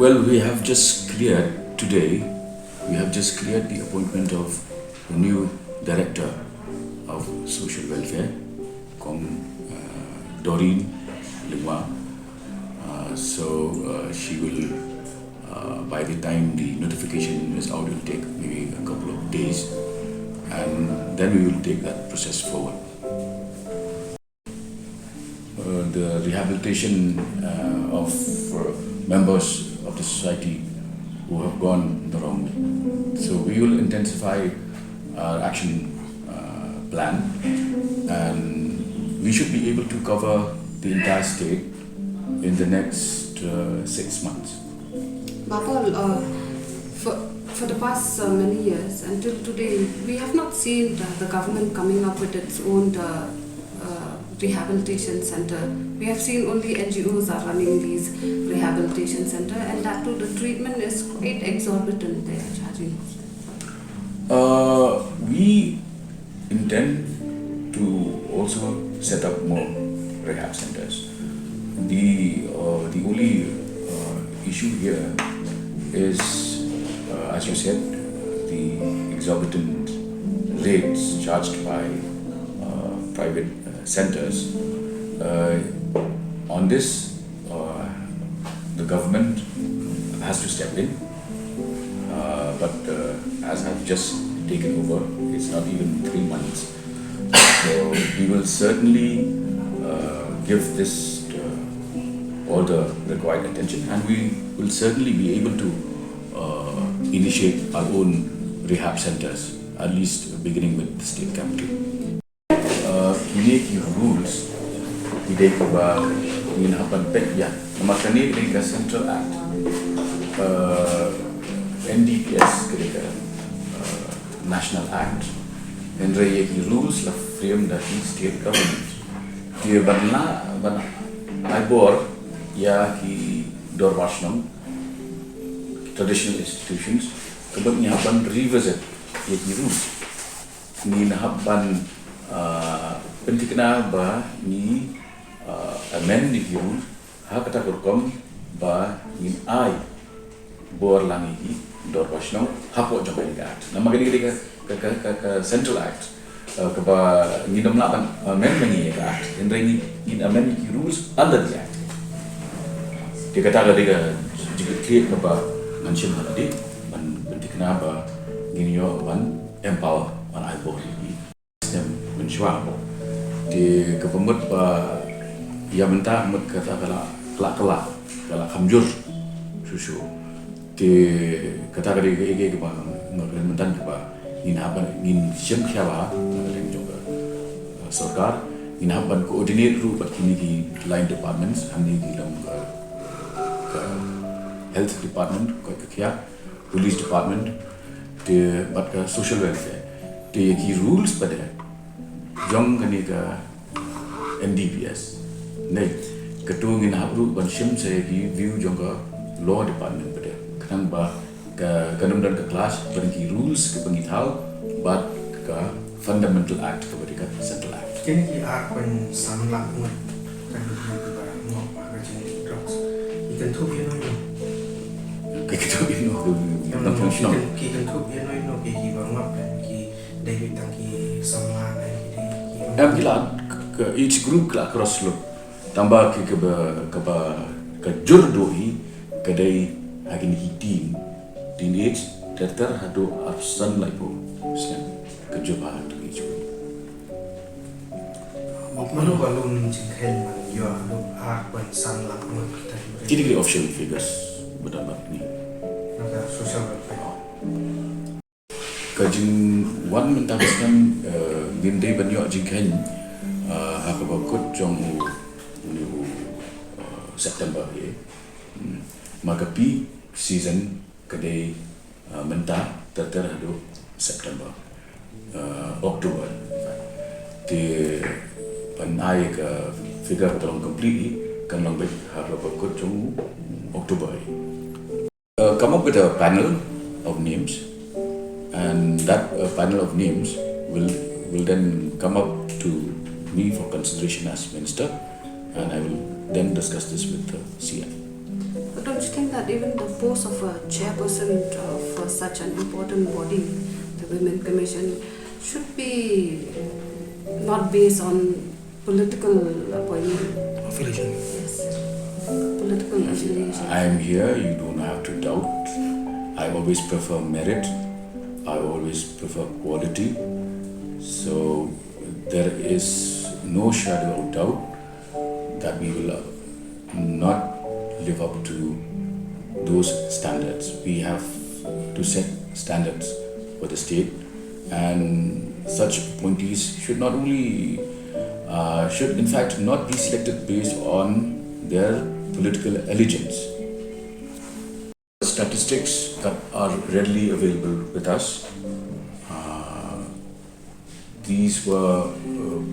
Well, we have just cleared today, we have just cleared the appointment of the new Director of Social Welfare, Kong Doreen Lingwa. She will, by the time the notification is out, it will take maybe a couple of days, and then we will take that process forward. The rehabilitation of members of the society who have gone the wrong way. So we will intensify our action plan, and we should be able to cover the entire state in the next 6 months. Bapal, for the past many years until today, we have not seen the government coming up with its own rehabilitation center. We have seen only NGOs are running these rehabilitation center, and that too, the treatment is quite exorbitant. They are charging. We intend to also set up more rehab centers. The only issue here is, as you said, the exorbitant rates charged by private centers. On this, the government has to step in, but as I've just taken over, it's not even 3 months. So we will certainly give this all the required attention, and we will certainly be able to initiate our own rehab centers, at least beginning with the state capital. Kini rules di kuba ingin hapan pek ya makani ketika Central Act NDPS ketika National Act dan raya rules la frame dari state government dia bana ibor ya ki dorwashnam traditional institutions kemudian hapan revisit ya rules ni hapan pentingna ba ni amend di rules ha kata kurkom ba ni ai bor langi dorwashnam hapo jomai act nama gini ke Central Act ke ba ni namla ban amend ni act and then ni amend the rules under the act dia kata dia jika clear ke ba mention tadi ban pentingna ba ni yo ban empower ban ai bor ni sistem mensuap di kepemut ba ia minta mut kata kelak hamjur susu di kata ke ba mentan ke ba ngin haban ngin sim khawa ngin juga Sorkar ngin haban coordinate ru bat kini ki line departments hamni ki long health department ko kya police department de bat ka social welfare de ki rules pada jong kani ka NDPS nei ketua ngin habru ban sim saya ki view jong ka law department pada kan ba ka kanum dan ka class ban ki rules ke pengithau bat ka fundamental act ke pada Central Act kini ki act ban samlak ngut kan du ba ngok ba ka jing drugs ikan tu bi no ke ketua ino non functional ki kan tu bi no ki ba ngap ki David tangki samlak Ambilan ke each group ke across lo tambah ke jur doi kedai hagin hitin teenage terter hadu arsan laipo sen ke jumpa tu isu mana balun jinghen man yo lu art ban san lak mun kini official figures berdapat ni naga social welfare kajing wan mentabaskan gindai banyak jinghen aku bakut jong September ye maka peak season kedai mentah terhadap September Oktober di panai ke figure tolong completely kan long baik harap bakut jong Oktober come up with a panel of names, and that panel of names will then come up to me for consideration as minister, and I will then discuss this with the CM. But don't you think that even the post of a chairperson for such an important body, the Women Commission, should be not based on political appointment? Affiliation. Yes, political affiliation. I am here, you don't have to doubt. I always prefer merit, I always prefer quality. So there is no shadow of doubt that we will not live up to those standards. We have to set standards for the state, and such appointees should not only should in fact not be selected based on their political allegiance. Statistics that are readily available with us, these were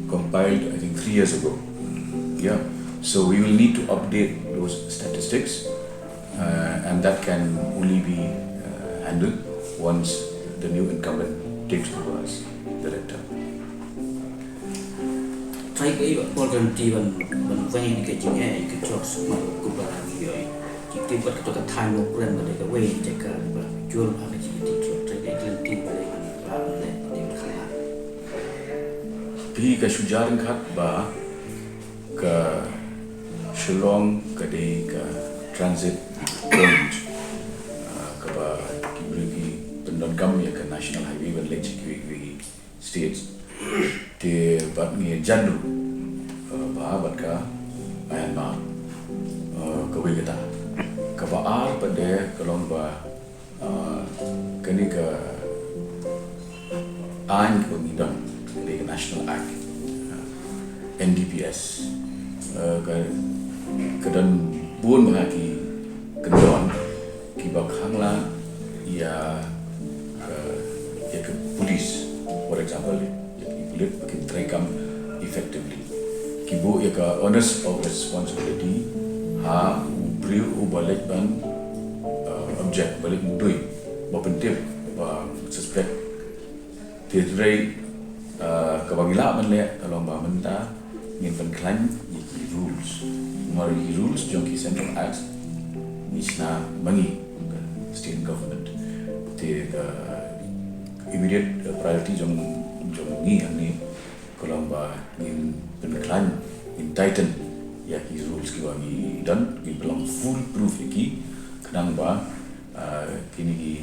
compiled I think 3 years ago. Yeah, so we will need to update those statistics, and that can only be handled once the new incumbent takes over as director. Try cái program ti ban vay ni cái chuyện này cái job mà cũng là người chỉ tiếp bắt cái time một lần mà cái way chạy cả và chuột hoặc cái gì thì try cái lần tin về và này thì khá là Pi ka sujaran khat ba ka Shillong ka de ka transit point ka ba ki bagi pendon kam ya ka national highway ban lech ki states te bat ngi jandu ba bat ka Myanmar ka we kata ka ba ar pa de kalong ba kani ka an ko ni don the National Act, NDPS, kedan buon menghaki kedon kibak hangla ya ke police, for example, ya ke police makin terekam effectively. Kibu ya ke honest of responsibility ha beri balik ban object balik mudui berpenting ba suspect tirai kabagila man le kalau ba menta ngin ban klan ni rules mari rules jong ki central acts ni sna mangi state government te immediate priority jong ni ani kalau ba ngin ban klan in titan ya ki rules ki wangi dan ki belum full proof ki kadang ba kini ki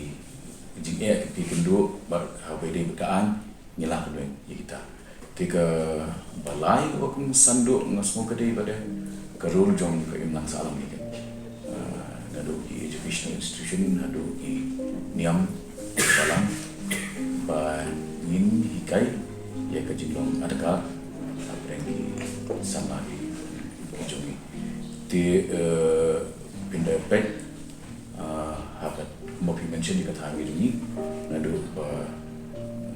jing ki kendo ba ha be de kaan ngilang doing kita tika balai ko kung sanduk ngasmo kadai pada karul jong ka imlang salam ni kan nado ki educational institution nado ki niam balang ba ngin hikai ya ka jinglong adaka apreng ki sama ki jongi te pinda pet hakat mopi mention di kata ni nado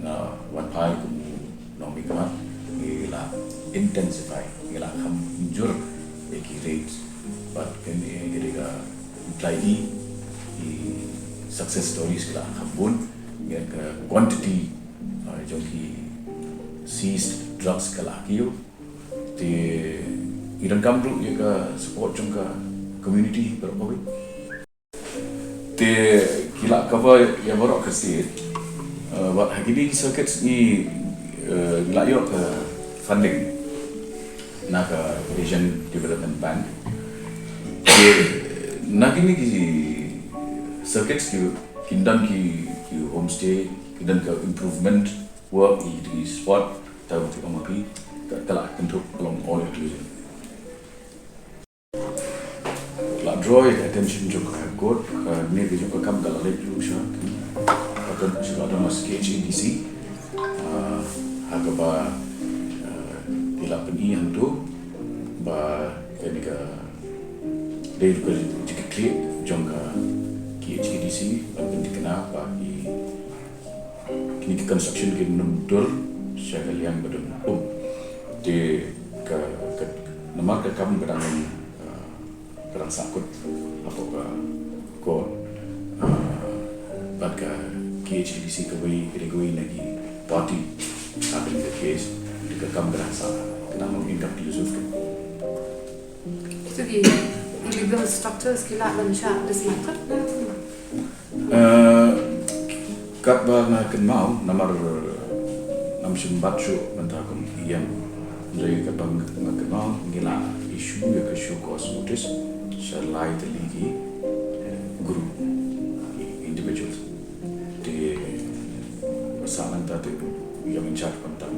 na one pai cũng nó bị các nghĩa là intensify nghĩa là không injure cái rate but cái này cái success stories là không buồn nghĩa cái quantity trong khi seized drugs cái là kêu thì iran kam ru cái support trong cái community berapa vậy thì kila cover yang baru ke state buat hagiding circuits ni layak funding nak Asian Development Bank nak ini ki circuits ki kindan ki homestay kindan ke improvement work di spot tahu tu amapi kalak untuk along all inclusion la draw attention juga good ni juga kam kalau lepas usah akan sudah ada masuk HADC agak ba dilakukan yang tu ba ketika dari jika klik jangka HADC akan dikenal bagi kini construction kini mundur secara yang berdua di nama ke kami berang sakut apa ko bagi HADC kawai kiri lagi party akan the case dekat kam berasa kena mengingkap di Yusuf kan So build structures kila dan sha this method. Kat ba na kan mau namar nam simbatsu mentakum iam jadi kat bang na kan mau ngila isu ya ke show cosmotis shalai ligi guru individuals di saman tadi yang mencari tentang